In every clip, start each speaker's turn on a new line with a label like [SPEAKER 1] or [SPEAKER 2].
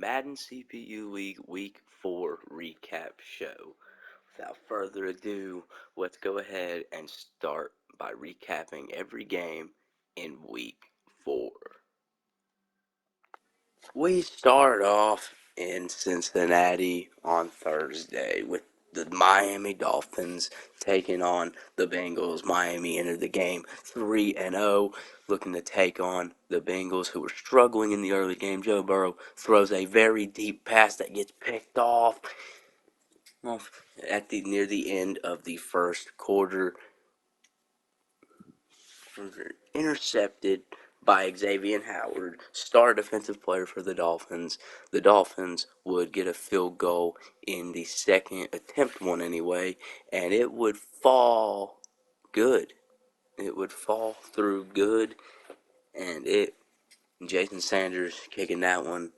[SPEAKER 1] Madden CPU League Week 4 recap show. Without further ado, let's go ahead and start by recapping every game in Week 4. We start off in Cincinnati on Thursday with the Miami Dolphins taking on the Bengals. Miami entered the game 3-0, looking to take on the Bengals, who were struggling in the early game. Joe Burrow throws a very deep pass that gets picked off at near the end of the first quarter, intercepted by Xavier Howard, star defensive player for the Dolphins. The Dolphins would get a field goal in the second attempt, one anyway, and it would fall good. It would fall through good, and Jason Sanders kicking that one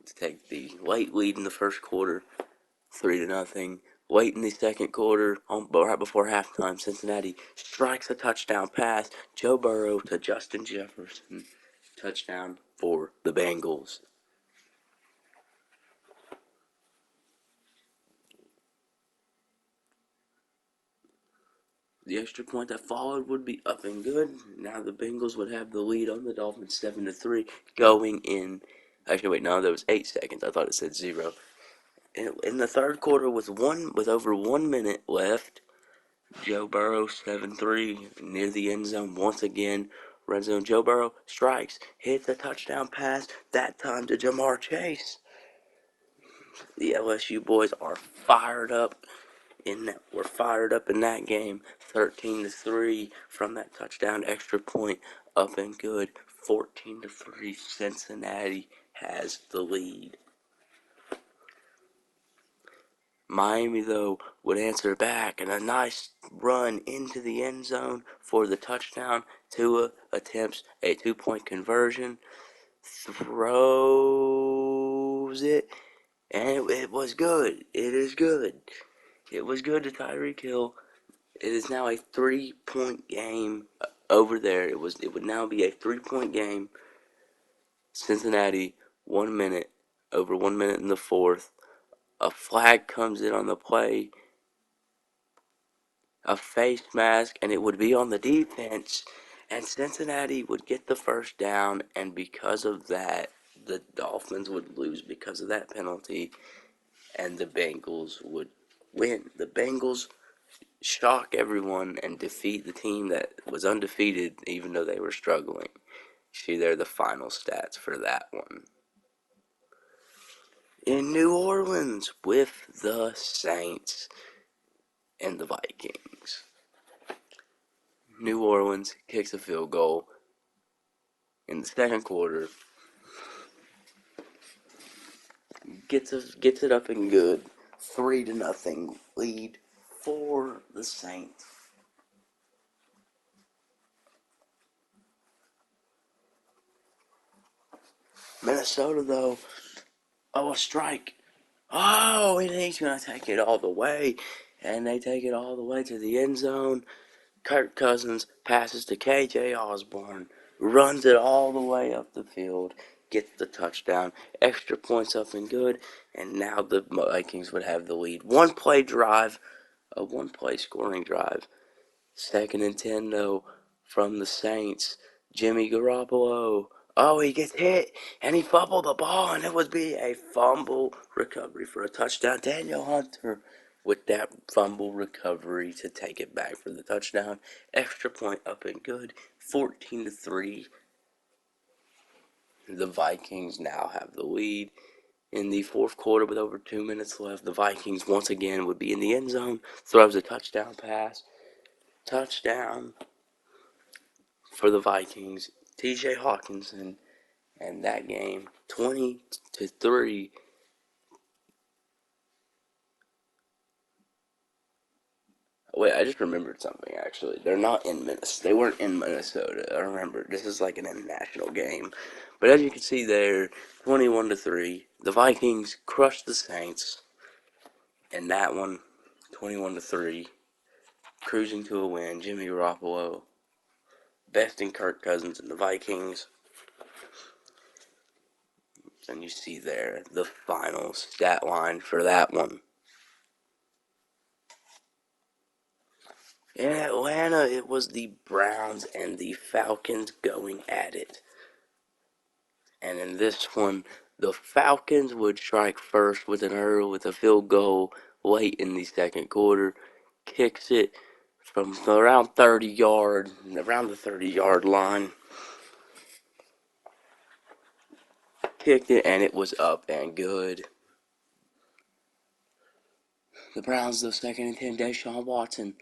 [SPEAKER 1] to take the late lead in the first quarter, 3-0. Late in the second quarter, right before halftime, Cincinnati strikes a touchdown pass. Joe Burrow to Justin Jefferson. Touchdown for the Bengals. The extra point that followed would be up and good. Now the Bengals would have the lead on the Dolphins 7-3 going in. Actually, wait, no, that was 8 seconds. I thought it said 0. In the third quarter, with over 1 minute left, Joe Burrow 7-3 near the end zone once again. Red zone. Joe Burrow strikes, hits a touchdown pass, that time to Ja'Marr Chase. The LSU boys are fired up in that game. 13-3 from that touchdown extra point, up and good. 14-3. Cincinnati has the lead. Miami, though, would answer back, and a nice run into the end zone for the touchdown. Tua attempts a 2-point conversion, throws it, and it was good. It is good. It was good to Tyreek Hill. It is now a 3-point game over there. It would now be a 3-point game. Cincinnati, 1 minute, over 1 minute in the fourth. A flag comes in on the play, a face mask, and it would be on the defense, and Cincinnati would get the first down, and because of that, the Dolphins would lose because of that penalty, and the Bengals would win. The Bengals shock everyone and defeat the team that was undefeated even though they were struggling. See there the final stats for that one. In New Orleans with the Saints and the Vikings. New Orleans kicks a field goal in the second quarter, gets it up and good, 3-0 lead for the Saints. Minnesota, though, a strike. Oh, and he's going to take it all the way. And they take it all the way to the end zone. Kirk Cousins passes to KJ Osborne, runs it all the way up the field, gets the touchdown, extra points up and good, and now the Vikings would have the lead. A one-play scoring drive. 2nd and 10, though, from the Saints. Jimmy Garoppolo. Oh, he gets hit, and he fumbled the ball, and it would be a fumble recovery for a touchdown. Daniel Hunter with that fumble recovery to take it back for the touchdown. Extra point up and good. 14-3. The Vikings now have the lead. In the fourth quarter, with over 2 minutes left, the Vikings once again would be in the end zone. Throws a touchdown pass. Touchdown for the Vikings. TJ Hawkinson, and that game 20-3. Wait, I just remembered something actually. They're not in Minnesota. They weren't in Minnesota. I remember this is like an international game. But as you can see there, 21-3. The Vikings crushed the Saints. And that one, 21-3. Cruising to a win. Jimmy Garoppolo besting Kirk Cousins and the Vikings. And you see there the final stat line for that one. In Atlanta, it was the Browns and the Falcons going at it. And in this one, the Falcons would strike first with a field goal late in the second quarter, kicks it from around 30 yards, around the 30-yard line, kicked it, and it was up and good. The Browns, the second and 10, Deshaun Watson.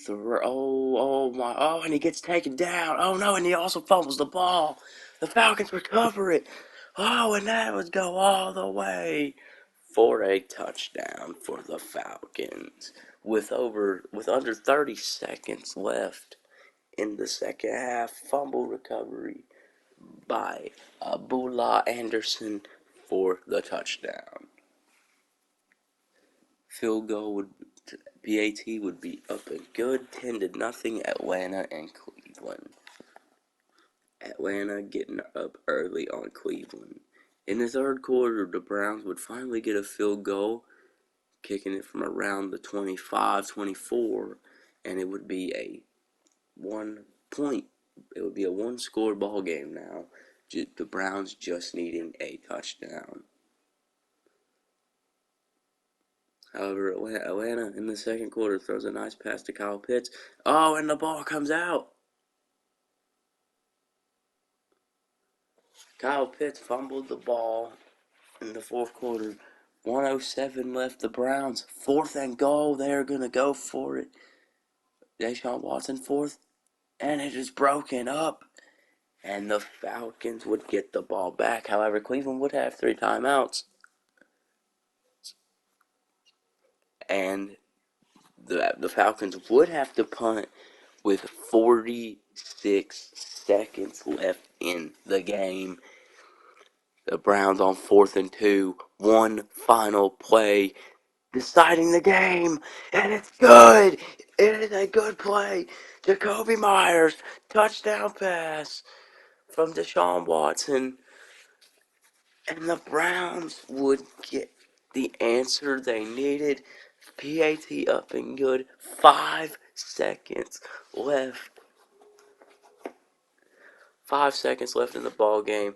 [SPEAKER 1] And he gets taken down. Oh no, and he also fumbles the ball. The Falcons recover it. Oh, and that would go all the way for a touchdown for the Falcons with under 30 seconds left in the second half. Fumble recovery by Abdullah Anderson for the touchdown. Field goal would PAT would be up and good, 10-0 Atlanta and Cleveland. Atlanta getting up early on Cleveland. In the third quarter, the Browns would finally get a field goal, kicking it from around the 25-24, and it would be a 1 point. It would be a one-score ball game now. The Browns just needing a touchdown. However, Atlanta in the second quarter throws a nice pass to Kyle Pitts. Oh, and the ball comes out. Kyle Pitts fumbled the ball in the fourth quarter. 1:07 left. The Browns, 4th and goal. They're going to go for it. Deshaun Watson, 4th. And it is broken up. And the Falcons would get the ball back. However, Cleveland would have 3 timeouts. And the Falcons would have to punt with 46 seconds left in the game. The Browns on 4th and 2. One final play deciding the game. And it's good. It is a good play. Jakobi Meyers, touchdown pass from Deshaun Watson. And the Browns would get the answer they needed. PAT up and good. 5 seconds left. 5 seconds left in the ball game.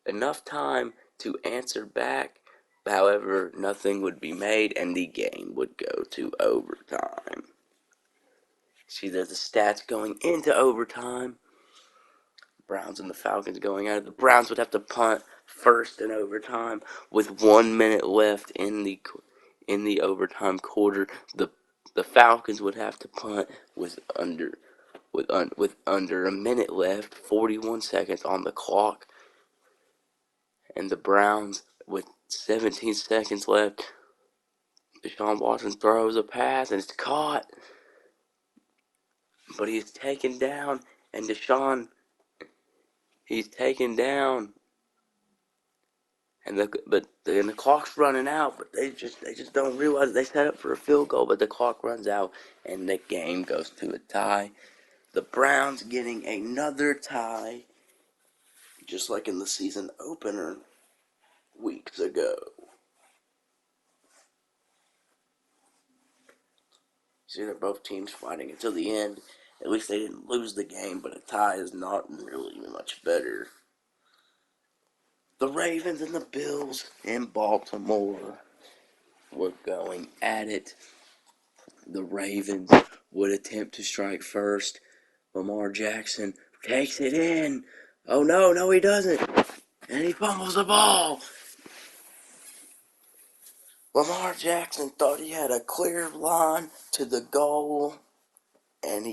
[SPEAKER 1] Enough time to answer back. However, nothing would be made and the game would go to overtime. See, there's the stats going into overtime. Browns and the Falcons going at it. The Browns would have to punt first in overtime with 1 minute left in the overtime quarter. The Falcons would have to punt with under a minute left, 41 seconds on the clock, and the Browns with 17 seconds left. Deshaun Watson throws a pass and it's caught, but he's taken down, and he's taken down. And the clock's running out, but they just don't realize they set up for a field goal, but the clock runs out and the game goes to a tie. The Browns getting another tie, just like in the season opener weeks ago. See, they're both teams fighting until the end. At least they didn't lose the game, but a tie is not really much better. The Ravens and the Bills in Baltimore were going at it. The Ravens would attempt to strike first. Lamar Jackson takes it in. Oh no, he doesn't. And he fumbles the ball. Lamar Jackson thought he had a clear line to the goal, and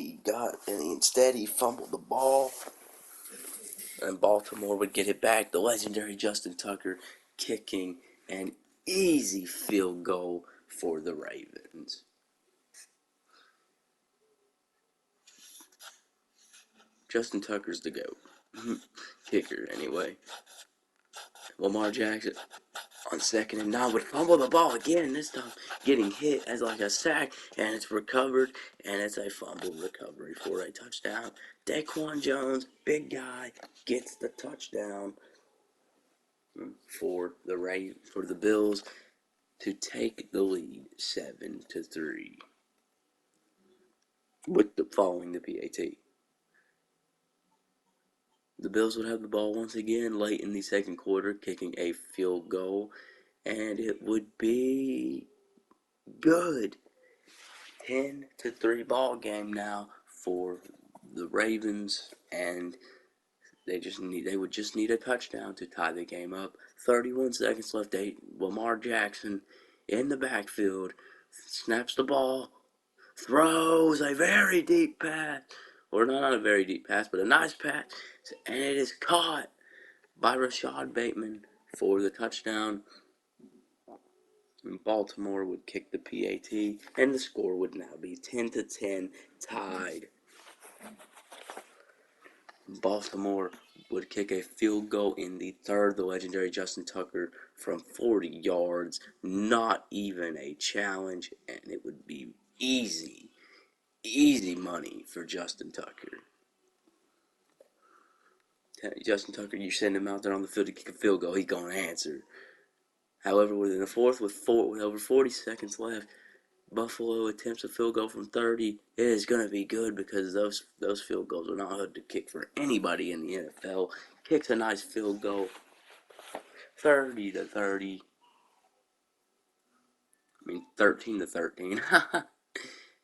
[SPEAKER 1] instead he fumbled the ball. And Baltimore would get it back. The legendary Justin Tucker kicking an easy field goal for the Ravens. Justin Tucker's the GOAT. Kicker, anyway. Lamar Jackson on 2nd and 9 would fumble the ball again, this time getting hit as like a sack, and it's recovered, and it's a fumble recovery for a touchdown. Daquan Jones, big guy, gets the touchdown. for the Bills to take the lead 7-3 following the PAT. The Bills would have the ball once again late in the second quarter, kicking a field goal, and it would be good. 10-3 ball game now for the Ravens, and they would just need a touchdown to tie the game up. 31 seconds left. Lamar Jackson in the backfield snaps the ball, throws a very deep pass, or not a very deep pass, but a nice pass, and it is caught by Rashad Bateman for the touchdown. And Baltimore would kick the PAT, and the score would now be 10-10, tied. Baltimore would kick a field goal in the third, the legendary Justin Tucker from 40 yards, not even a challenge, and it would be easy money for Justin Tucker. Justin Tucker, you send him out there on the field to kick a field goal, he's going to answer. However, within the fourth, with over 40 seconds left, Buffalo attempts a field goal from 30. It is going to be good because those field goals are not hard to kick for anybody in the NFL. Kicks a nice field goal, 30-30. 13-13.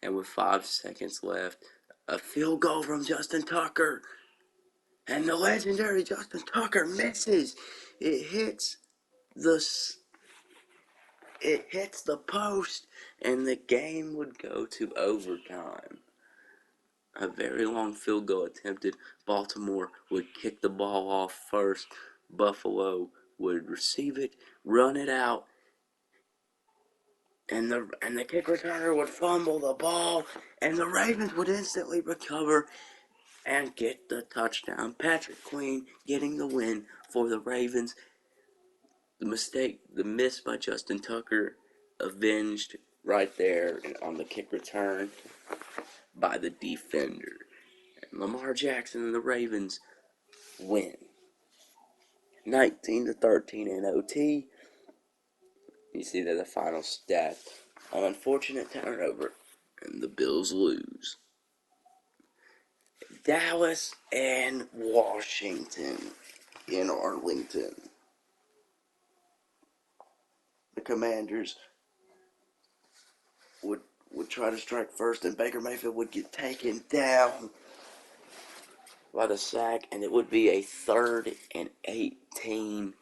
[SPEAKER 1] And with 5 seconds left, a field goal from Justin Tucker. And the legendary Justin Tucker misses. It hits the post, and the game would go to overtime. A very long field goal attempted. Baltimore would kick the ball off first. Buffalo would receive it, run it out, and the kick returner would fumble the ball, and the Ravens would instantly recover and get the touchdown. Patrick Queen getting the win for the Ravens. The miss by Justin Tucker, avenged right there on the kick return by the defender. And Lamar Jackson and the Ravens win 19-13 in OT. You see that the final stat, an unfortunate turnover, and the Bills lose. Dallas and Washington in Arlington. The Commanders would try to strike first, and Baker Mayfield would get taken down by the sack, and it would be a 3rd and 18.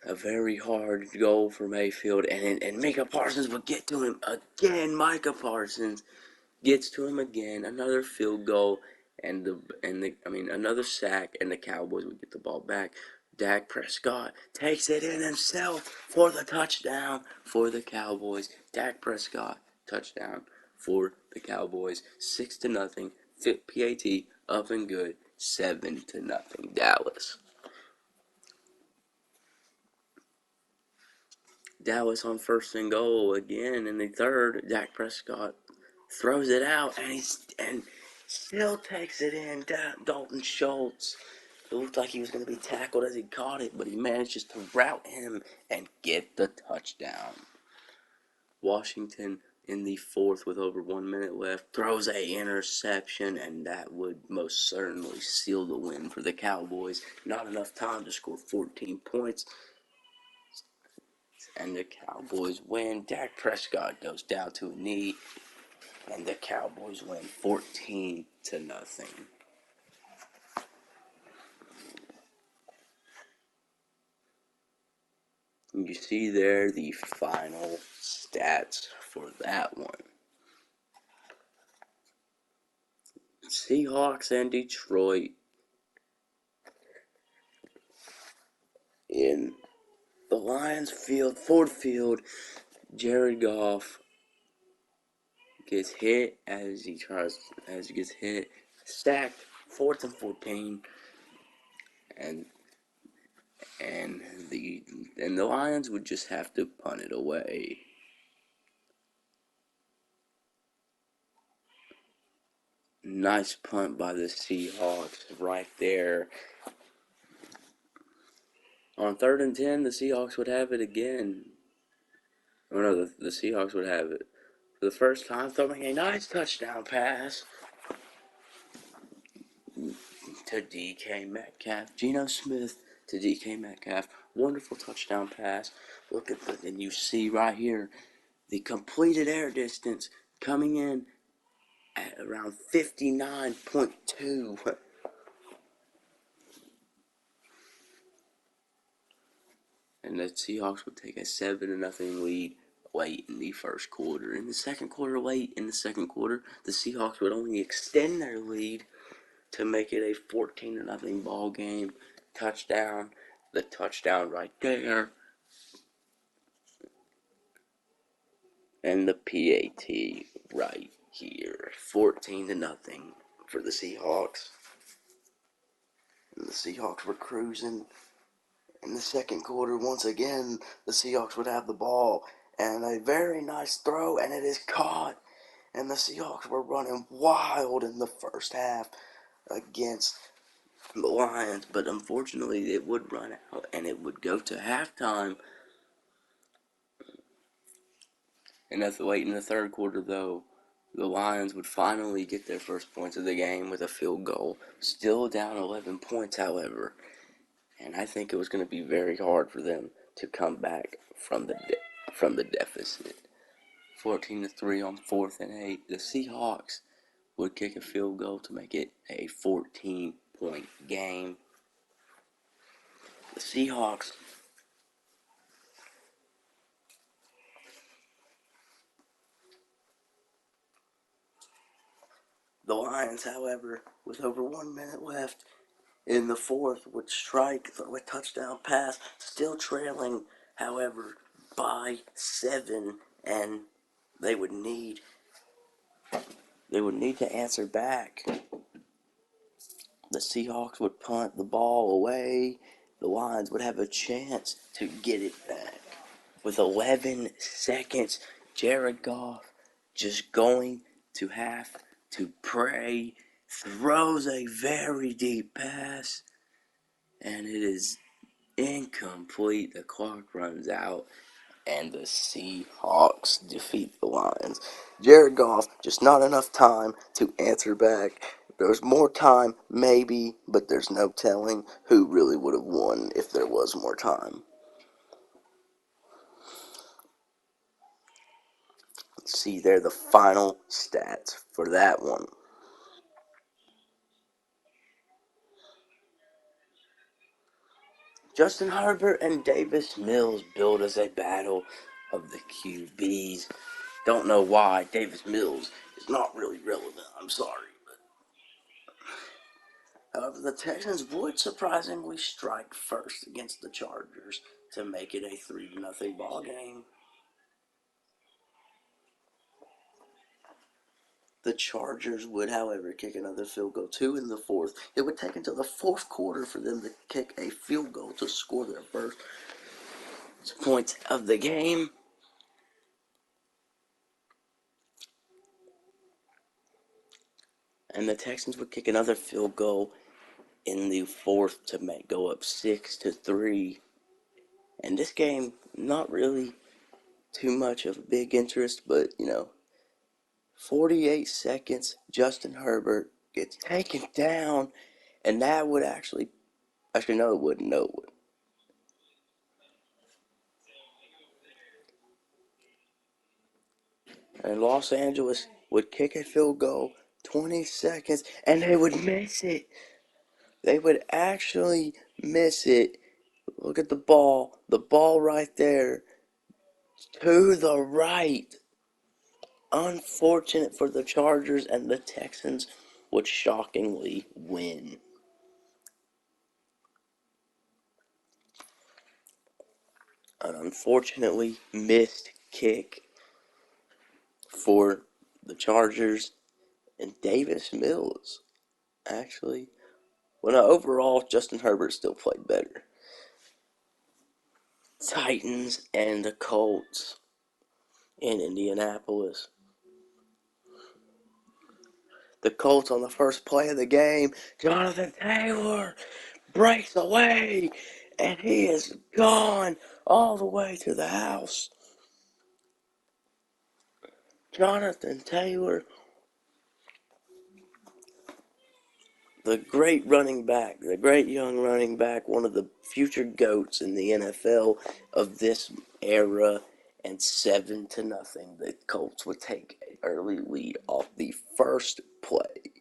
[SPEAKER 1] A very hard goal for Mayfield, and Micah Parsons would get to him again. Micah Parsons gets to him again. Another field goal, another sack, and the Cowboys would get the ball back. Dak Prescott takes it in himself for the touchdown for the Cowboys. Dak Prescott touchdown for the Cowboys. 6-0. PAT up and good. 7-0 Dallas. Dallas on 1st and goal again in the third. Dak Prescott throws it out, and still takes it in. Dalton Schultz. It looked like he was going to be tackled as he caught it, but he manages to rout him and get the touchdown. Washington in the fourth with over 1 minute left throws a interception, and that would most certainly seal the win for the Cowboys. Not enough time to score 14 points, and the Cowboys win. Dak Prescott goes down to a knee, and the Cowboys win 14-0. You see there the final stats for that one. Seahawks and Detroit in the Lions field, Ford Field. Jared Goff gets hit as he gets hit, sacked, 4th and 14, and the Lions would just have to punt it away. Nice punt by the Seahawks right there. On 3rd and 10, the Seahawks would have it again. Oh no, the Seahawks would have it for the first time, throwing a nice touchdown pass to DK Metcalf. Geno Smith to DK Metcalf. Wonderful touchdown pass. Look at the, and you see right here the completed air distance coming in at around 59.2. And the Seahawks would take a 7-0 lead late in the first quarter. In the second quarter, late in the second quarter, the Seahawks would only extend their lead to make it a 14-0 ball game. Touchdown, the touchdown right there, and the PAT right here. 14-0 for the Seahawks. And the Seahawks were cruising. In the second quarter, once again, the Seahawks would have the ball, and a very nice throw, and it is caught. And the Seahawks were running wild in the first half against the Lions, but unfortunately it would run out and it would go to halftime. And that's late in the third quarter, though, the Lions would finally get their first points of the game with a field goal. Still down 11 points, however. And I think it was going to be very hard for them to come back from the deficit. 14-3 on 4th and 8. The Seahawks would kick a field goal to make it a 14-point game. The Seahawks The Lions, however, with over 1 minute left in the fourth, would strike a touchdown pass, still trailing, however, by 7, and they would need to answer back. The Seahawks would punt the ball away. The Lions would have a chance to get it back. With 11 seconds, Jared Goff just going to have to pray, throws a very deep pass, and it is incomplete. The clock runs out, and the Seahawks defeat the Lions. Jared Goff, just not enough time to answer back. There's more time, maybe, but there's no telling who really would have won if there was more time. Let's see there the final stats for that one. Justin Herbert and Davis Mills billed as a battle of the QBs. Don't know why Davis Mills is not really relevant. I'm sorry. However, the Texans would surprisingly strike first against the Chargers to make it a 3-0 ball game. The Chargers would, however, kick another field goal, 2 in the fourth. It would take until the fourth quarter for them to kick a field goal to score their first points of the game. And the Texans would kick another field goal in the fourth to go up 6-3. And this game, not really too much of a big interest, but 48 seconds, Justin Herbert gets taken down, and that would actually no, it wouldn't. No, it wouldn't. And Los Angeles would kick a field goal, 20 seconds, and they would miss it. They would actually miss it. Look at the ball right there, to the right. Unfortunate for the Chargers, and the Texans would shockingly win. An unfortunately missed kick for the Chargers, and Davis Mills actually. Well, no, overall, Justin Herbert still played better. Titans and the Colts in Indianapolis. The Colts on the first play of the game, Jonathan Taylor breaks away and he is gone all the way to the house. Jonathan Taylor, the great running back, the great young running back, one of the future GOATs in the NFL of this era, and 7-0. The Colts would take an early lead off the first play.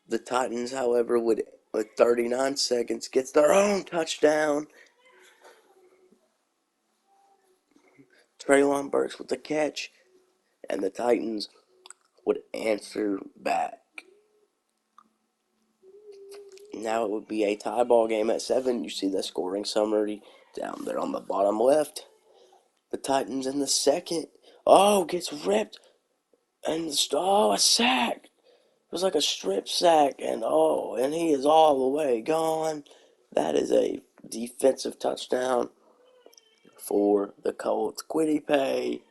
[SPEAKER 1] The Titans, however, would, with 39 seconds, get their own touchdown. Treylon Burks with the catch, and the Titans would answer back. Now it would be a tie ball game at 7. You see the scoring summary down there on the bottom left. The Titans in the second. Oh, gets ripped. And a sack. It was like a strip sack. And he is all the way gone. That is a defensive touchdown for the Colts. Quiddy Pay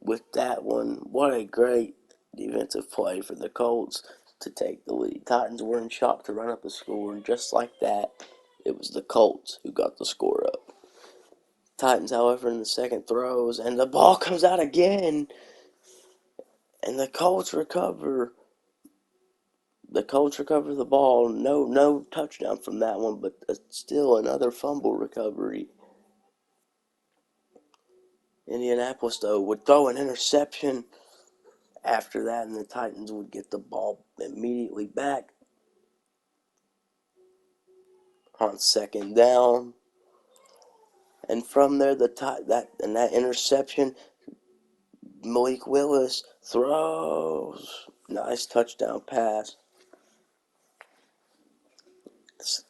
[SPEAKER 1] with that one. What a great defensive play for the Colts to take the lead. Titans were in shock to run up the score, and just like that, it was the Colts who got the score up. Titans, however, in the second throws, and the ball comes out again, and the Colts recover. The Colts recover the ball. No touchdown from that one, but still another fumble recovery. Indianapolis, though, would throw an interception after that, and the Titans would get the ball immediately back on second down. And from there, that interception, Malik Willis throws. Nice touchdown pass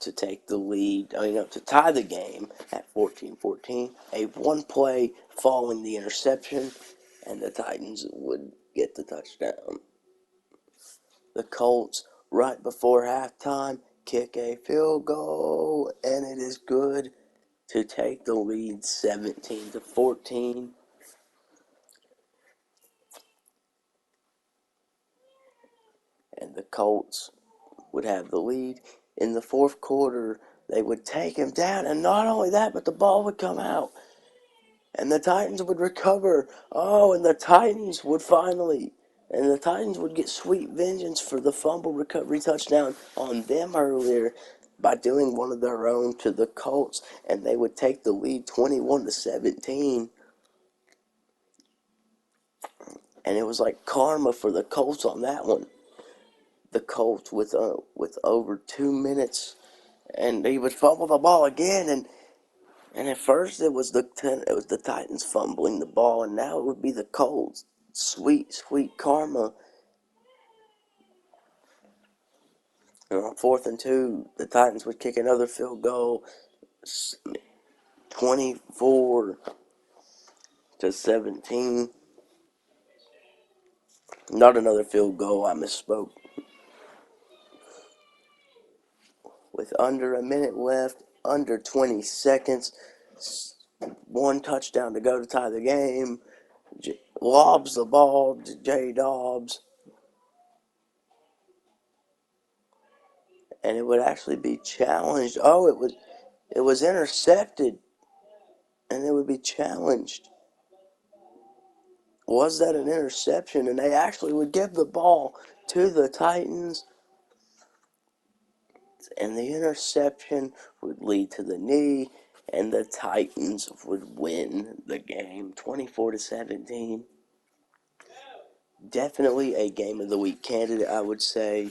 [SPEAKER 1] to take the lead, to tie the game at 14-14. A one play following the interception, and the Titans would get the touchdown. The Colts, right before halftime, kick a field goal, and it is good to take the lead 17-14. And the Colts would have the lead. In the fourth quarter, they would take him down, and not only that, but the ball would come out, and the Titans would recover. And the Titans would get sweet vengeance for the fumble recovery touchdown on them earlier by doing one of their own to the Colts, and they would take the lead 21-17. And it was like karma for the Colts on that one. The Colts with over 2 minutes, and he would fumble the ball again, and at first it was the Titans fumbling the ball, and now it would be the Colts. Sweet karma. And on 4th and 2, the Titans would kick another field goal, 24-17. Not another field goal, I misspoke. With under a minute left, under 20 seconds, one touchdown to go to tie the game. Lobs the ball to J. Dobbs, and it would actually be challenged. It was intercepted, and it would be challenged. Was that an interception? And they actually would give the ball to the Titans, and the interception would lead to the knee, and the Titans would win the game 24-17. Definitely a game of the week candidate, I would say,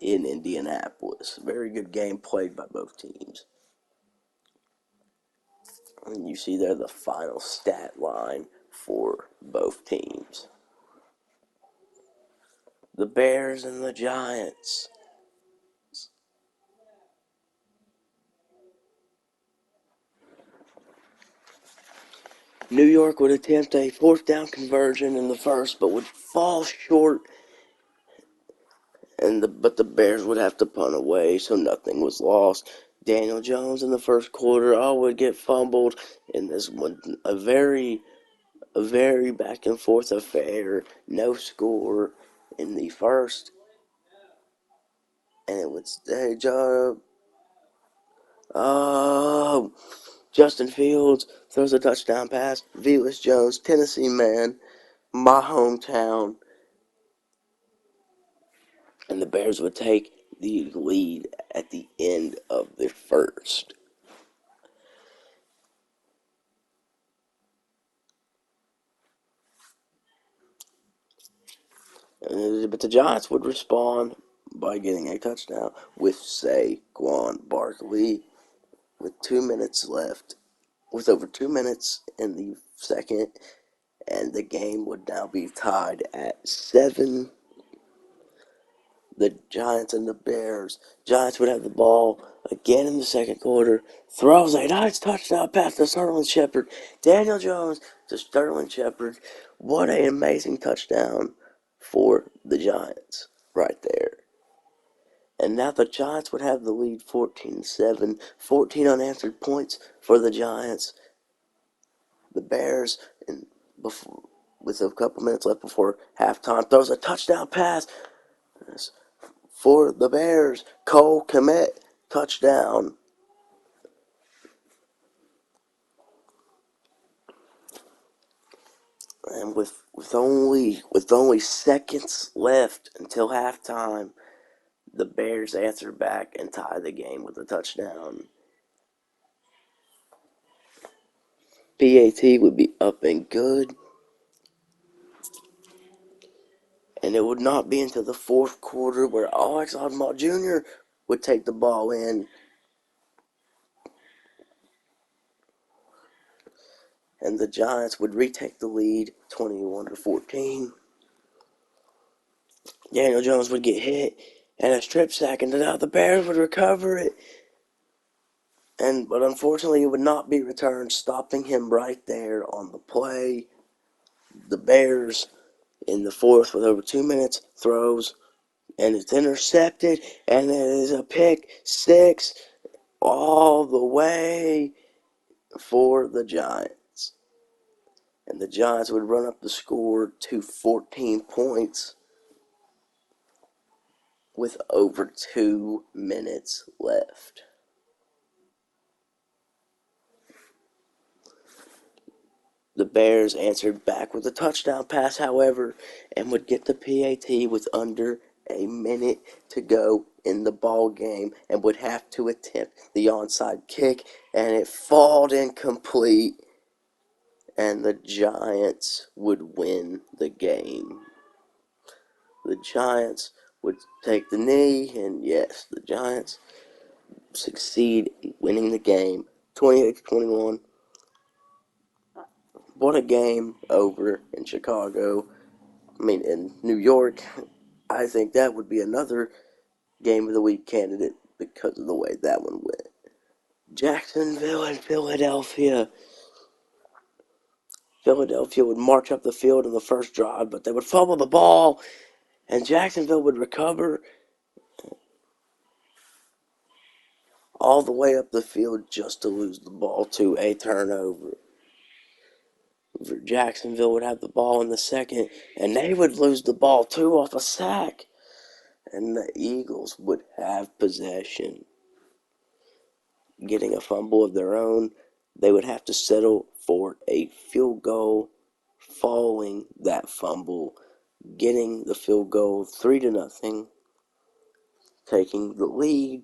[SPEAKER 1] in Indianapolis. Very good game played by both teams. And you see there the final stat line for both teams. The Bears and the Giants. New York would attempt a 4th down conversion in the first, but would fall short. But the Bears would have to punt away, so nothing was lost. Daniel Jones in the first quarter would get fumbled in this one. A very back and forth affair. No score in the first, and it would stay. Oh, Justin Fields throws a touchdown pass. Velus Jones, Tennessee man, my hometown, and the Bears would take the lead at the end of the first. But the Giants would respond by getting a touchdown with Saquon Barkley with 2 minutes left, with over 2 minutes in the second, and the game would now be tied at 7. The Giants and the Bears. Giants would have the ball again in the second quarter. Throws a nice touchdown pass to Sterling Shepard. Daniel Jones to Sterling Shepard. What an amazing touchdown for the Giants right there. And now the Giants would have the lead 14-7. 14 unanswered points for the Giants. The Bears, with a couple minutes left before halftime, throws a touchdown pass for the Bears. Cole Kmet, touchdown. And with only seconds left until halftime, the Bears answer back and tie the game with a touchdown. PAT would be up and good. And it would not be until the fourth quarter where Alex Oddmall Jr. would take the ball in. And the Giants would retake the lead 21-14. Daniel Jones would get hit and a strip sack, and now the Bears would recover it. But unfortunately, it would not be returned, stopping him right there on the play. The Bears, in the fourth, with over 2 minutes, throws, and it's intercepted, and it is a pick six all the way for the Giants. And the Giants would run up the score to 14 points with over 2 minutes left. The Bears answered back with a touchdown pass, however, and would get the PAT with under a minute to go in the ball game, and would have to attempt the onside kick, and it falled incomplete, and the Giants would win the game. The Giants would take the knee, and yes, the Giants succeed in winning the game 28-21. What a game over in Chicago. In New York. I think that would be another game of the week candidate because of the way that one went. Jacksonville and Philadelphia. Philadelphia would march up the field in the first drive, but they would fumble the ball, and Jacksonville would recover all the way up the field just to lose the ball to a turnover. Jacksonville would have the ball in the second, and they would lose the ball too off a sack, and the Eagles would have possession. Getting a fumble of their own, they would have to settle for a field goal following that fumble, getting the field goal 3-0, taking the lead.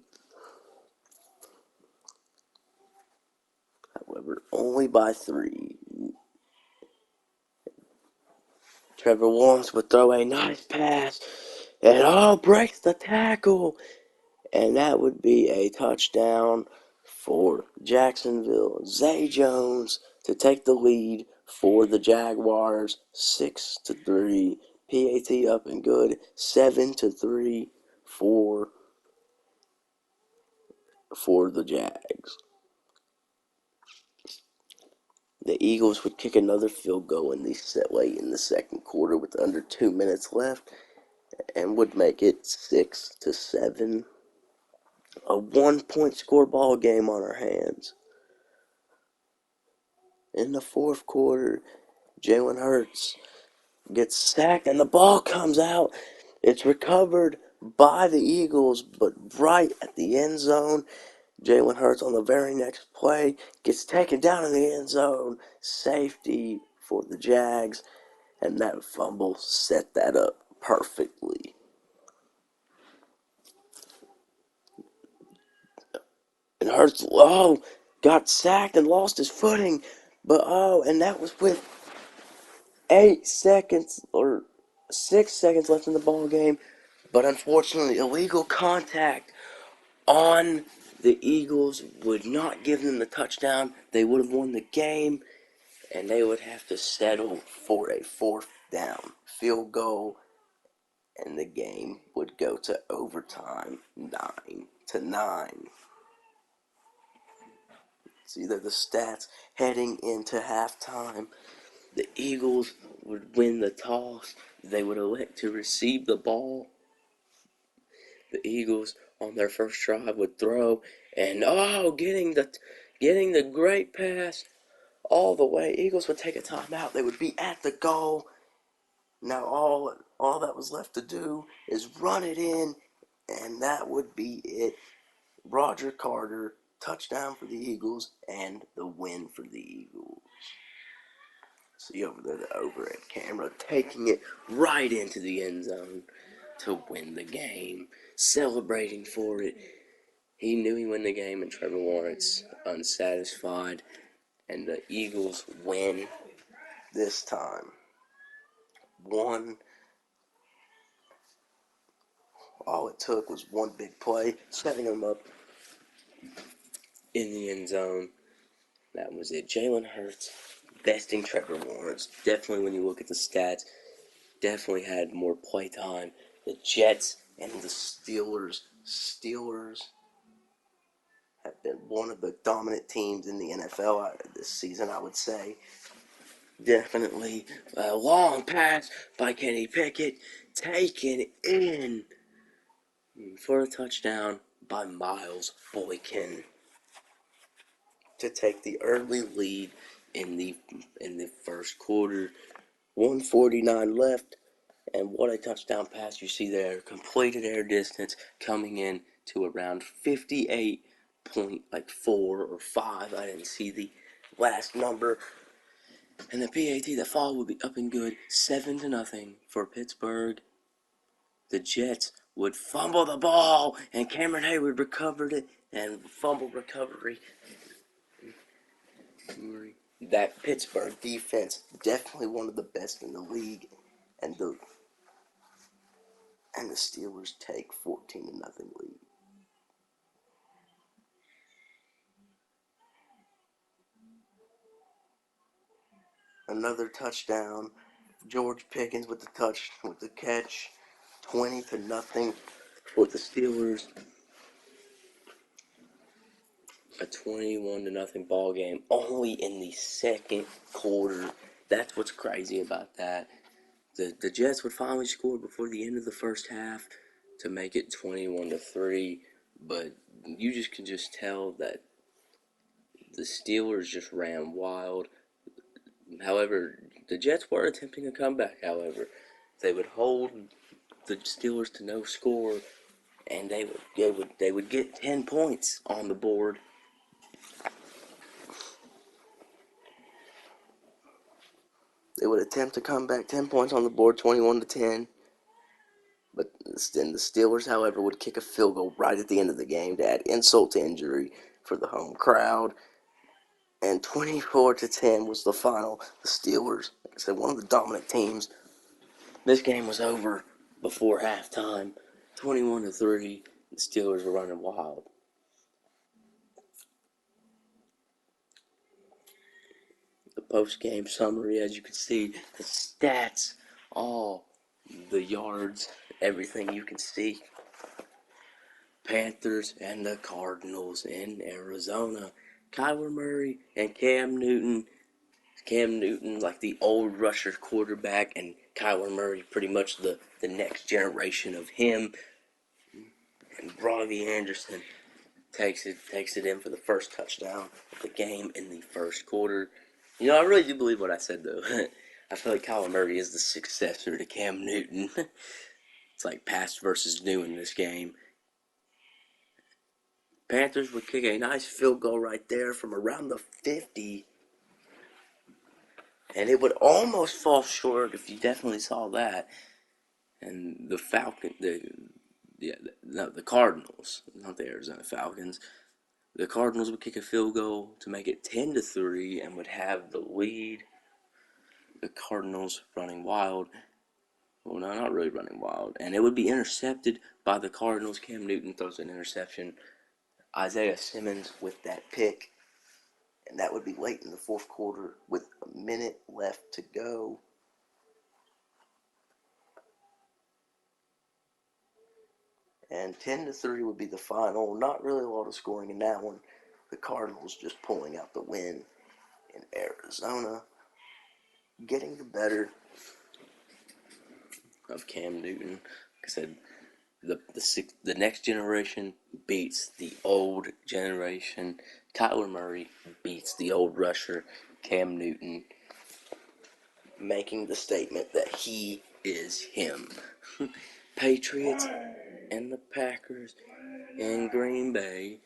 [SPEAKER 1] However, only by 3. Trevor Lawrence would throw a nice pass, and breaks the tackle, and that would be a touchdown for Jacksonville. Zay Jones to take the lead for the Jaguars, 6-3. PAT up and good, 7-3 for the Jags. The Eagles would kick another field goal late in the second quarter with under 2 minutes left, and would make it 6-7. A 1-point score ball game on our hands. In the fourth quarter, Jalen Hurts gets sacked, and the ball comes out. It's recovered by the Eagles, but right at the end zone, Jalen Hurts on the very next play gets taken down in the end zone. Safety for the Jags, and that fumble set that up perfectly. And Hurts, got sacked and lost his footing. But, and that was with 8 seconds or 6 seconds left in the ball game. But unfortunately, illegal contact on the Eagles would not give them the touchdown. They would have won the game, and they would have to settle for a 4th down field goal, and the game would go to overtime, 9-9. See, they're the stats heading into halftime. The Eagles would win the toss. They would elect to receive the ball. The Eagles on their first drive would throw, and getting the great pass all the way. Eagles would take a timeout. They would be at the goal. Now all that was left to do is run it in, and that would be it. Roger Carter, touchdown for the Eagles, and the win for the Eagles. See over there, the overhead camera taking it right into the end zone to win the game, celebrating for it. He knew he won the game, and Trevor Lawrence unsatisfied, and the Eagles win this time. All it took was one big play, setting them up in the end zone. That was it. Jalen Hurts besting Trevor Lawrence. Definitely, when you look at the stats, definitely had more play time. The Jets and the Steelers. Steelers have been one of the dominant teams in the NFL this season, I would say. Definitely a long pass by Kenny Pickett, taken in for a touchdown by Miles Boykin to take the early lead in the first quarter. 1:49 left, and what a touchdown pass you see there. Completed air distance coming in to around 58.4 or 5. I didn't see the last number. And the PAT that followed would be up and good, 7-0 for Pittsburgh. The Jets would fumble the ball, and Cameron Hayward recovered it, and fumble recovery. That Pittsburgh defense, definitely one of the best in the league, and the Steelers take 14-0 lead. Another touchdown. George Pickens with the catch. 20-0 for the Steelers. A 21-0 ball game only in the second quarter. That's what's crazy about that. The Jets would finally score before the end of the first half to make it 21-3, but you can just tell that the Steelers just ran wild. However, the Jets were attempting a comeback. However, they would hold the Steelers to no score, and they would get 10 points on the board. They would attempt to come back 10 points on the board, 21-10. But then the Steelers, however, would kick a field goal right at the end of the game to add insult to injury for the home crowd. And 24-10 was the final. The Steelers, like I said, one of the dominant teams. This game was over before halftime. 21-3. The Steelers were running wild. The post-game summary, as you can see, the stats, all the yards, everything you can see. Panthers and the Cardinals in Arizona. Kyler Murray and Cam Newton. Cam Newton, like the old rusher quarterback, and Kyler Murray, pretty much the next generation of him. And Robbie Anderson takes it in for the first touchdown of the game in the first quarter. I really do believe what I said, though. I feel like Kyler Murray is the successor to Cam Newton. It's like past versus new in this game. Panthers would kick a nice field goal right there from around the 50. And it would almost fall short if you definitely saw that. And the Cardinals, not the Arizona Falcons. The Cardinals would kick a field goal to make it 10-3 and would have the lead. The Cardinals running wild. Well, no, not really running wild. And it would be intercepted by the Cardinals. Cam Newton throws an interception. Isaiah Simmons with that pick. And that would be late in the fourth quarter with a minute left to go. And 10-3 would be the final. Not really a lot of scoring in that one. The Cardinals just pulling out the win in Arizona. Getting the better of Cam Newton. Like I said, the next generation beats the old generation. Kyler Murray beats the old rusher, Cam Newton, making the statement that he is him. Patriots and the Packers in Green Bay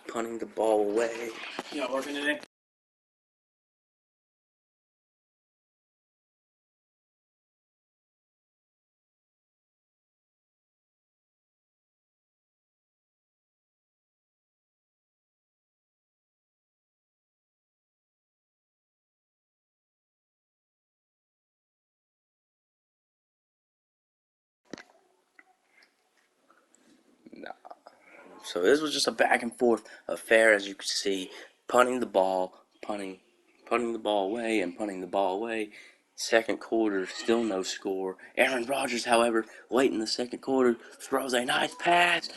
[SPEAKER 1] punting the ball away.
[SPEAKER 2] You not working today?
[SPEAKER 1] Nah. So this was just a back and forth affair, as you can see, punting the ball away and punting the ball away. Second quarter, still no score. Aaron Rodgers, however, late in the second quarter, throws a nice pass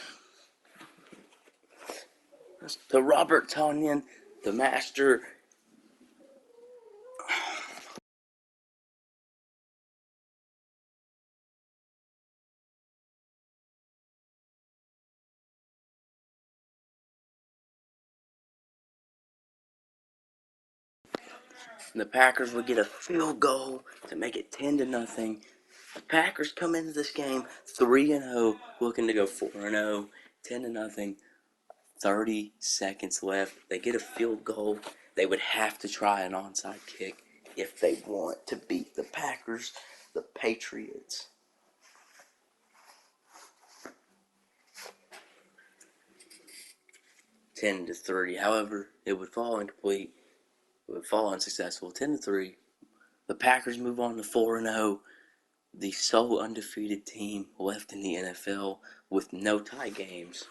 [SPEAKER 1] to Robert Tonyan, the master. The Packers would get a field goal to make it 10-0. The Packers come into this game 3-0, looking to go 4-0, 10-0. 30 seconds left. They get a field goal. They would have to try an onside kick if they want to beat the Packers, the Patriots. Ten to 3. However, it would fall incomplete. It would fall unsuccessful. 10-3. The Packers move on to 4-0. The sole undefeated team left in the NFL with no tie games,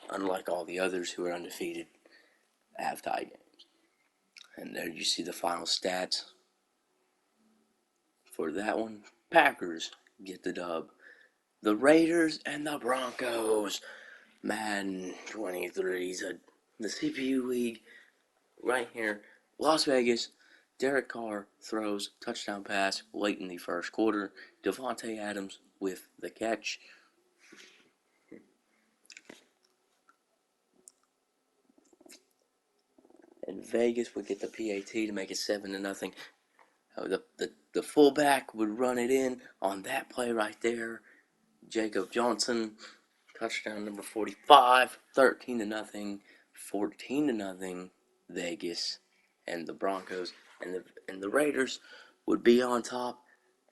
[SPEAKER 1] unlike all the others who are undefeated have tie games. And there you see the final stats for that one. Packers get the dub. The Raiders and the Broncos. Madden 23, the CPU League right here. Las Vegas. Derek Carr throws touchdown pass late in the first quarter. Davante Adams with the catch. And Vegas would get the PAT to make it 7-0. The fullback would run it in on that play right there. Jacob Johnson, touchdown number 45, 13-0, 14-0, Vegas, and the Broncos and the Raiders would be on top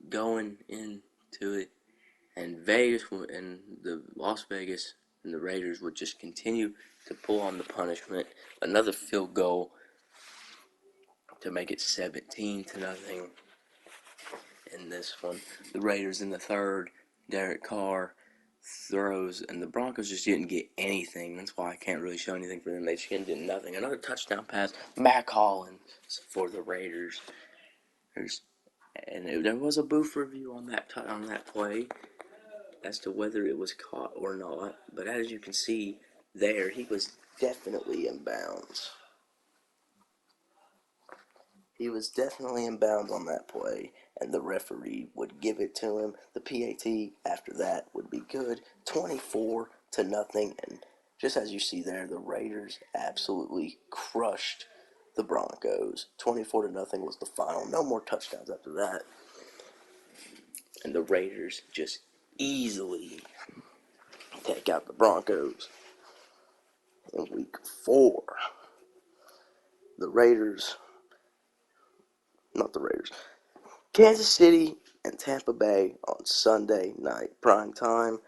[SPEAKER 1] going into it, and Vegas and the Las Vegas and the Raiders would just continue to pull on the punishment. Another field goal to make it 17-0 in this one. The Raiders in the third, Derek Carr throws, and the Broncos just didn't get anything. That's why I can't really show anything for them. They just did nothing. Another touchdown pass, Mac Hollins for the Raiders. There was a booth review on that play as to whether it was caught or not. But as you can see there, he was definitely in bounds. He was definitely in bounds on that play, and the referee would give it to him. The PAT after that would be good, 24-0. And just as you see there, the Raiders absolutely crushed the Broncos. 24-0 was the final. No more touchdowns after that. And the Raiders just easily take out the Broncos. in week 4. The Raiders, not the Raiders, Kansas City and Tampa Bay on Sunday night prime time.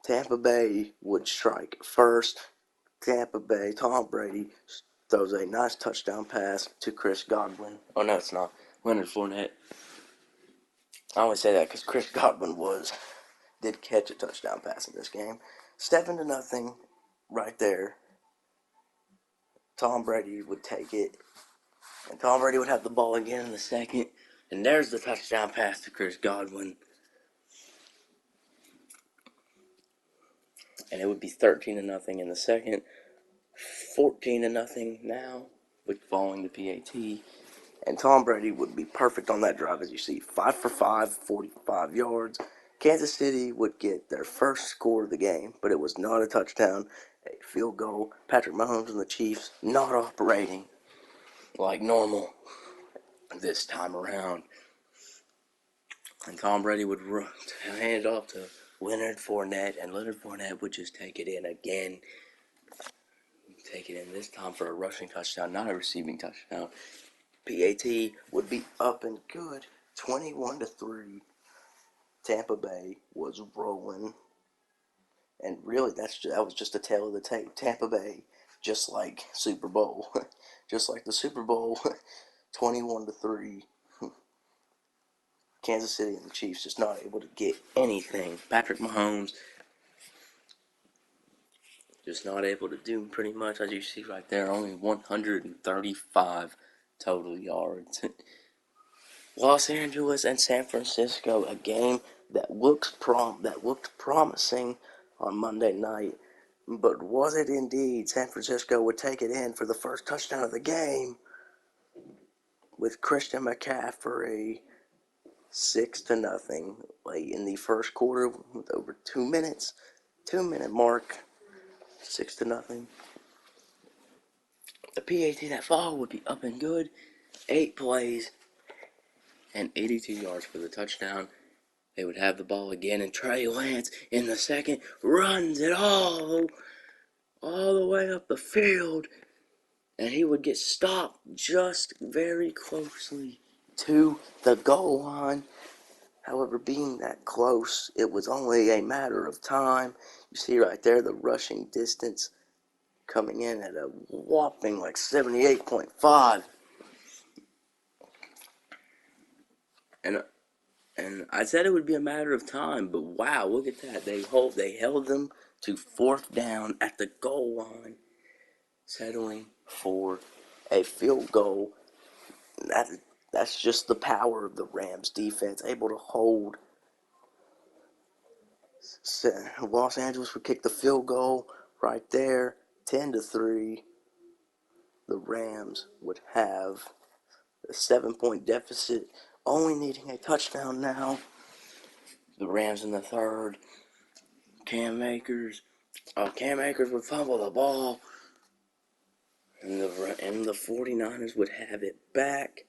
[SPEAKER 1] Tampa Bay would strike first. Tampa Bay, Tom Brady throws a nice touchdown pass to Chris Godwin. Oh, no, it's not. Leonard Fournette. I only say that because Chris Godwin did catch a touchdown pass in this game. 7-0 right there. Tom Brady would take it. And Tom Brady would have the ball again in the second. And there's the touchdown pass to Chris Godwin. And it would be 13-0 in the second. 14-0 now, with falling to PAT. And Tom Brady would be perfect on that drive, as you see. 5 for 5, 45 yards. Kansas City would get their first score of the game, but it was not a touchdown, a field goal. Patrick Mahomes and the Chiefs not operating like normal this time around. And Tom Brady would hand it off to Leonard Fournette, and Leonard Fournette would just take it in again. Take it in this time for a rushing touchdown, not a receiving touchdown. PAT would be up and good, 21-3. Tampa Bay was rolling, and really that was just a tale of the tape. Tampa Bay, just like Super Bowl, just like the Super Bowl, 21-3. Kansas City and the Chiefs just not able to get anything. Patrick Mahomes just not able to do pretty much, as you see right there, only 135 total yards. Los Angeles and San Francisco, a game that looked promising on Monday night, but was it indeed? San Francisco would take it in for the first touchdown of the game with Christian McCaffrey, 6-0 late in the first quarter with over 2 minutes, 2-minute mark, 6-0. The PAT that fall would be up and good, 8 plays and 82 yards for the touchdown. They would have the ball again, and Trey Lance in the second runs it all the way up the field, and he would get stopped just very closely to the goal line. However, being that close, it was only a matter of time. You see right there the rushing distance coming in at a whopping like 78.5. And I said it would be a matter of time, but wow, look at that. They held them to 4th down at the goal line, settling for a field goal. That's just the power of the Rams defense, able to hold. Los Angeles would kick the field goal right there, 10-3. The Rams would have a 7-point deficit, only needing a touchdown now. The Rams in the third. Cam Akers would fumble the ball, and the 49ers would have it back.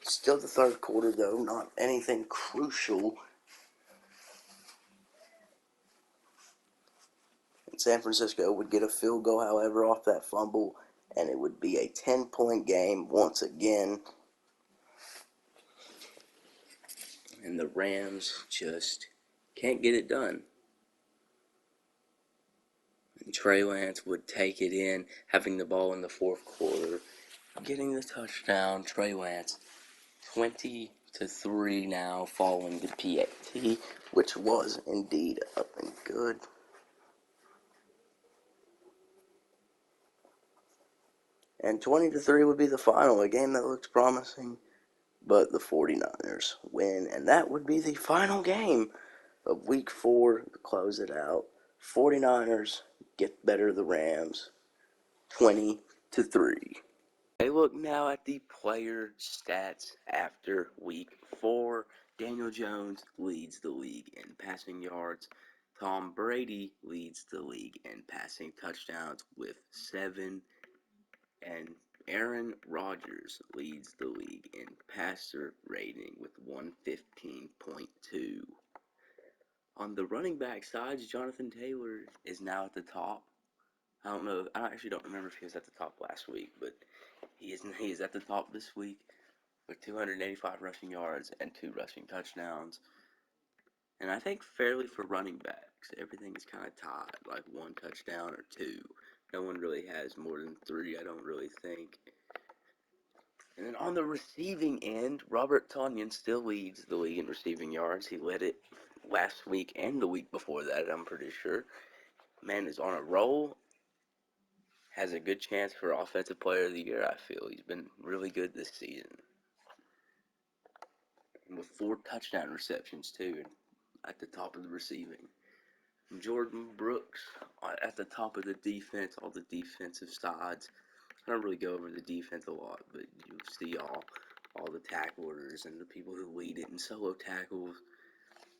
[SPEAKER 1] Still the third quarter, though, not anything crucial. And San Francisco would get a field goal, however, off that fumble, and it would be a 10-point game once again. And the Rams just can't get it done. And Trey Lance would take it in, having the ball in the fourth quarter, getting the touchdown. Trey Lance, 20-3 now, following the PAT, which was indeed up and good. And 20-3 would be the final, a game that looks promising, but the 49ers win, and that would be the final game of Week 4 to close it out. 49ers get better the Rams, 20-3. Hey, look now at the player stats after Week 4. Daniel Jones leads the league in passing yards. Tom Brady leads the league in passing touchdowns with 7. And Aaron Rodgers leads the league in passer rating with 115.2. On the running back side, Jonathan Taylor is now at the top I don't know. I actually don't remember if he was at the top last week, but he is at the top this week with 285 rushing yards and 2 rushing touchdowns. And I think fairly for running backs, everything is kind of tied, like 1 touchdown or 2. No one really has more than 3, I don't really think. And then on the receiving end, Robert Tonyan still leads the league in receiving yards. He led it last week and the week before that, I'm pretty sure. Man is on a roll. Has a good chance for Offensive Player of the Year, I feel. He's been really good this season. And with 4 touchdown receptions, too, at the top of the receiving. Jordan Brooks at the top of the defense, all the defensive sides. I don't really go over the defense a lot, but you see all the tacklers and the people who lead it in solo tackles.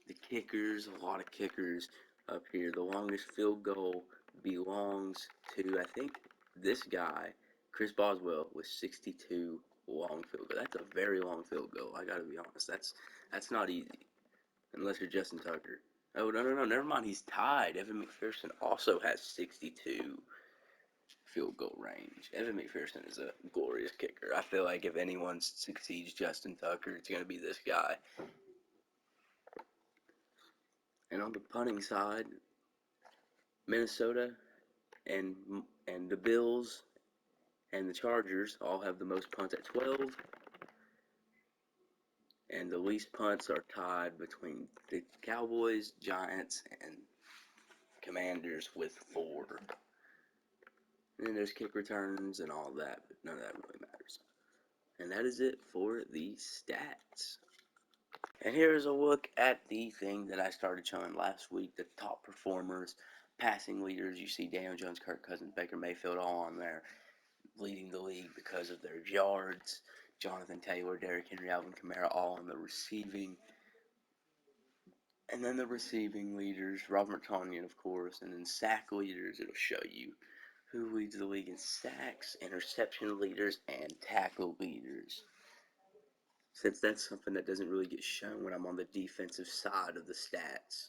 [SPEAKER 1] The kickers, a lot of kickers up here. The longest field goal belongs to, I think, this guy, Chris Boswell, with 62 long field goal. That's a very long field goal. I gotta be honest. That's not easy, unless you're Justin Tucker. Oh, no, never mind. He's tied. Evan McPherson also has 62 field goal range. Evan McPherson is a glorious kicker. I feel like if anyone succeeds Justin Tucker, it's going to be this guy. And on the punting side, Minnesota and the Bills and the Chargers all have the most punts at 12. And the least punts are tied between the Cowboys, Giants, and Commanders with 4. And then there's kick returns and all that, but none of that really matters. And that is it for the stats. And here's a look at the thing that I started showing last week, the top performers, passing leaders. You see Daniel Jones, Kirk Cousins, Baker Mayfield all on there, leading the league because of their yards. Jonathan Taylor, Derrick Henry, Alvin Kamara all on the receiving. And then the receiving leaders, Robert Tonyan, of course, and then sack leaders, it'll show you who leads the league in sacks, interception leaders, and tackle leaders. Since that's something that doesn't really get shown when I'm on the defensive side of the stats.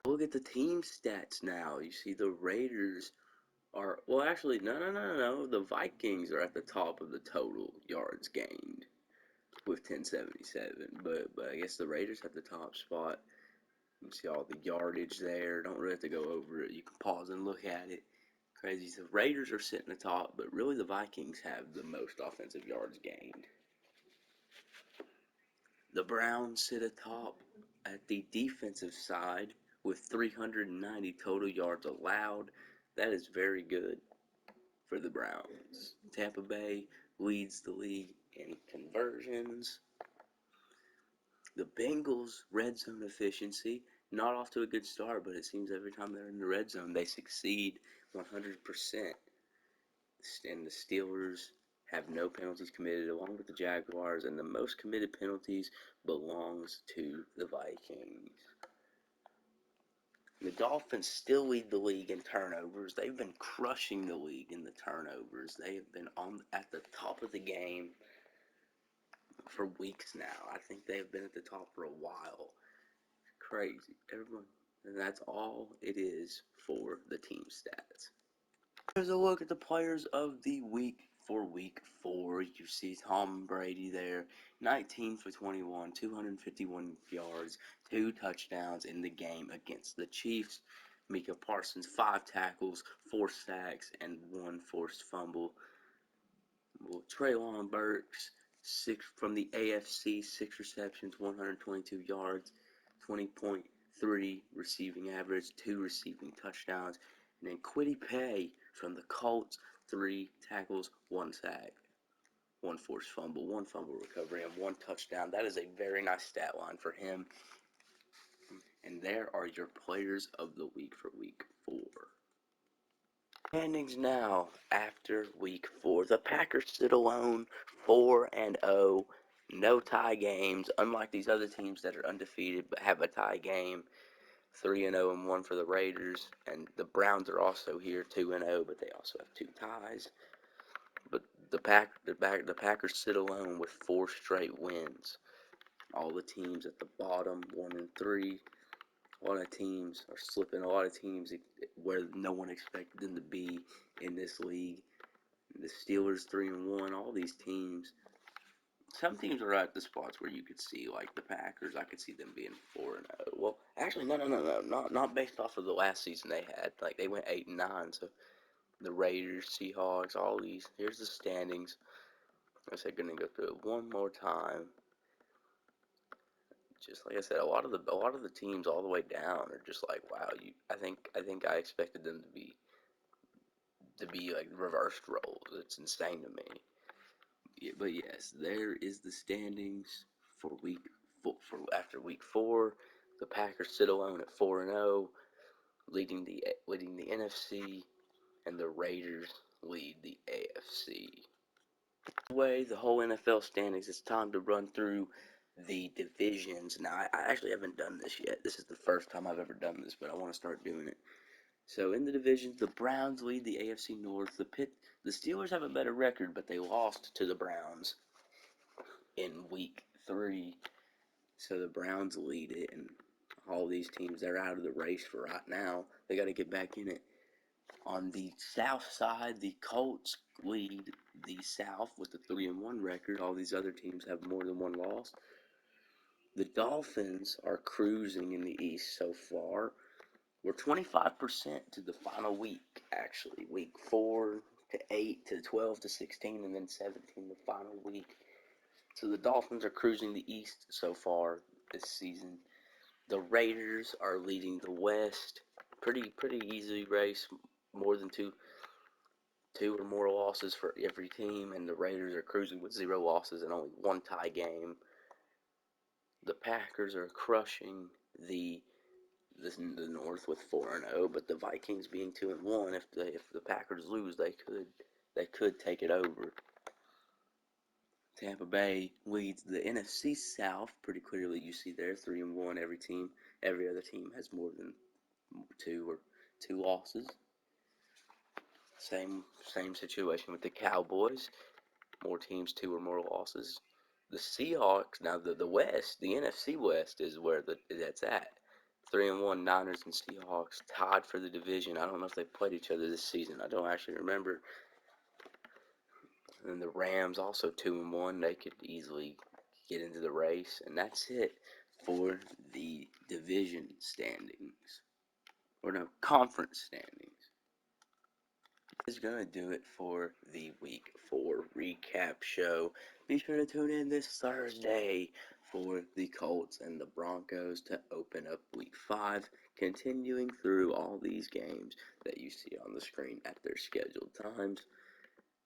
[SPEAKER 1] Look at the team stats now. You see the Raiders are, well, actually, no. The Vikings are at the top of the total yards gained with 1077. But I guess the Raiders have the top spot. You see all the yardage there. Don't really have to go over it. You can pause and look at it. Crazy. The Raiders are sitting atop, but really the Vikings have the most offensive yards gained. The Browns sit atop at the defensive side with 390 total yards allowed. That is very good for the Browns. Tampa Bay leads the league in conversions. The Bengals' red zone efficiency, not off to a good start, but it seems every time they're in the red zone, they succeed 100%. And the Steelers have no penalties committed, along with the Jaguars, and the most committed penalties belongs to the Vikings. The Dolphins still lead the league in turnovers. They've been crushing the league in the turnovers. They have been at the top of the game for weeks now. I think they have been at the top for a while. Crazy. Everyone. And that's all it is for the team stats. Here's a look at the players of the week for week 4. You see Tom Brady there, 19 for 21, 251 yards, 2 touchdowns in the game against the Chiefs. Micah Parsons, 5 tackles, 4 sacks, and 1 forced fumble. Well, Treylon Burks, 6 from the AFC, 6 receptions, 122 yards, 20.3 receiving average, 2 receiving touchdowns. And then Kwity Paye from the Colts, 3 tackles, 1 sack, 1 forced fumble, 1 fumble recovery, and 1 touchdown. That is a very nice stat line for him. And there are your players of the week for week 4. Standings now after week 4. The Packers sit alone, 4-0, no tie games. Unlike these other teams that are undefeated but have a tie game, 3-0 and 1 for the Raiders, and the Browns are also here, 2-0, but they also have 2 ties. But the Packers sit alone with 4 straight wins. All the teams at the bottom, 1-3. A lot of teams are slipping. A lot of teams where no one expected them to be in this league. The Steelers 3-1. All these teams. Some teams are at the spots where you could see, like the Packers. I could see them being 4-0. Well, actually, no, not based off of the last season they had. Like they went 8-9. So the Raiders, Seahawks, all these. Here's the standings. I said, gonna go through it one more time. Just like I said, a lot of the teams all the way down are just like, wow. I think I expected them to be like reversed roles. It's insane to me. Yeah, but yes, there is the standings for after week 4. The Packers sit alone at 4-0, leading the NFC, and the Raiders lead the AFC. Way the whole NFL standings, it's time to run through the divisions. Now, I actually haven't done this yet. This is the first time I've ever done this, but I want to start doing it. So in the divisions, the Browns lead the AFC North. The Steelers have a better record, but they lost to the Browns in week 3. So the Browns lead it, and all these teams, they're out of the race for right now. They got to get back in it. On the South side, the Colts lead the South with a 3-1 record. All these other teams have more than one loss. The Dolphins are cruising in the East so far. We're 25% to the final week, actually. Week 4 to 8 to 12 to 16, and then 17 the final week. So the Dolphins are cruising the East so far this season. The Raiders are leading the West. Pretty easy race. More than two or more losses for every team, and the Raiders are cruising with 0 losses and only 1 tie game. The Packers are crushing the North with 4-0, but the Vikings being 2-1, if the Packers lose, they could take it over. Tampa Bay leads the NFC South pretty clearly. You see there, 3-1. Every other team has more than 2 losses. Same situation with the Cowboys. More teams, 2 or more losses. The Seahawks, now the West, the NFC West is where that's at. 3-1 Niners and Seahawks tied for the division. I don't know if they played each other this season. I don't actually remember. And the Rams also 2-1. They could easily get into the race, and that's it for the division standings, or no, conference standings. Is gonna do it for the week 4 recap show. Be sure to tune in this Thursday for the Colts and the Broncos to open up week 5, continuing through all these games that you see on the screen at their scheduled times,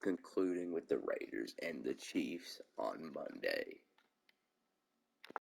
[SPEAKER 1] concluding with the Raiders and the Chiefs on Monday.